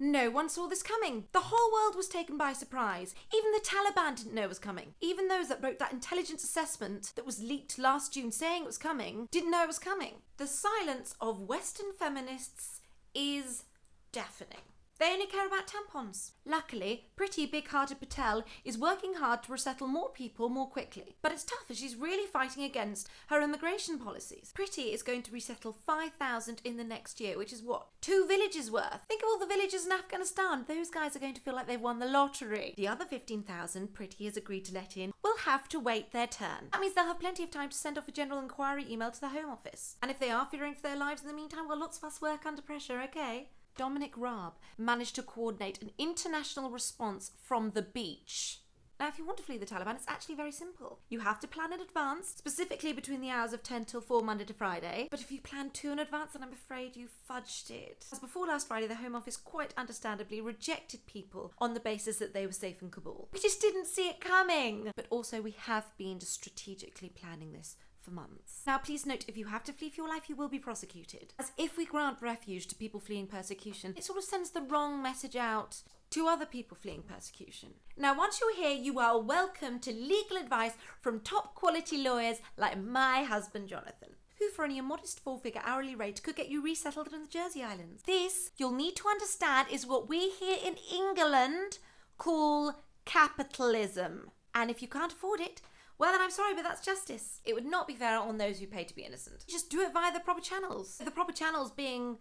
No one saw this coming. The whole world was taken by surprise. Even the Taliban didn't know it was coming. Even those that wrote that intelligence assessment that was leaked last June saying it was coming didn't know it was coming. The silence of Western feminists is deafening. They only care about tampons. Luckily, pretty big-hearted Patel is working hard to resettle more people more quickly. But it's tough as she's really fighting against her immigration policies. Pretty is going to resettle 5,000 in the next year, which is what? 2 villages worth. Think of all the villages in Afghanistan. Those guys are going to feel like they've won the lottery. The other 15,000 Pretty has agreed to let in will have to wait their turn. That means they'll have plenty of time to send off a general inquiry email to the Home Office. And if they are fearing for their lives in the meantime, well, lots of us work under pressure, okay? Dominic Raab managed to coordinate an international response from the beach. Now, if you want to flee the Taliban, it's actually very simple. You have to plan in advance, specifically between the hours of 10 till 4 Monday to Friday. But if you plan too in advance, then I'm afraid you fudged it. As before last Friday, the Home Office quite understandably rejected people on the basis that they were safe in Kabul. We just didn't see it coming. But also, we have been strategically planning this for months. Now, please note, if you have to flee for your life, you will be prosecuted. As if we grant refuge to people fleeing persecution, it sort of sends the wrong message out to other people fleeing persecution. Now, once you're here, you are welcome to legal advice from top quality lawyers like my husband, Jonathan, who for only a modest 4-figure hourly rate could get you resettled in the Jersey Islands. This, you'll need to understand, is what we here in England call capitalism. And if you can't afford it, well, then I'm sorry, but that's justice. It would not be fair on those who pay to be innocent. Just do it via the proper channels. The proper channels being,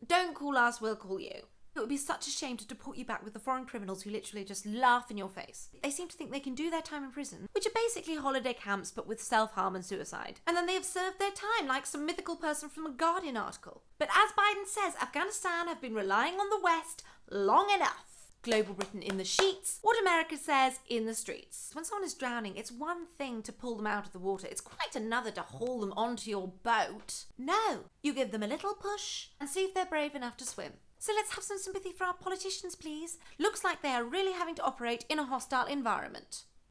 don't call us, we'll call you. It would be such a shame to deport you back with the foreign criminals who literally just laugh in your face. They seem to think they can do their time in prison, which are basically holiday camps but with self-harm and suicide. And then they have served their time like some mythical person from a Guardian article. But as Biden says, Afghanistan have been relying on the West long enough. Global Britain in the sheets, what America says in the streets. When someone is drowning, it's one thing to pull them out of the water. It's quite another to haul them onto your boat. No, you give them a little push and see if they're brave enough to swim. So let's have some sympathy for our politicians, please. Looks like they are really having to operate in a hostile environment.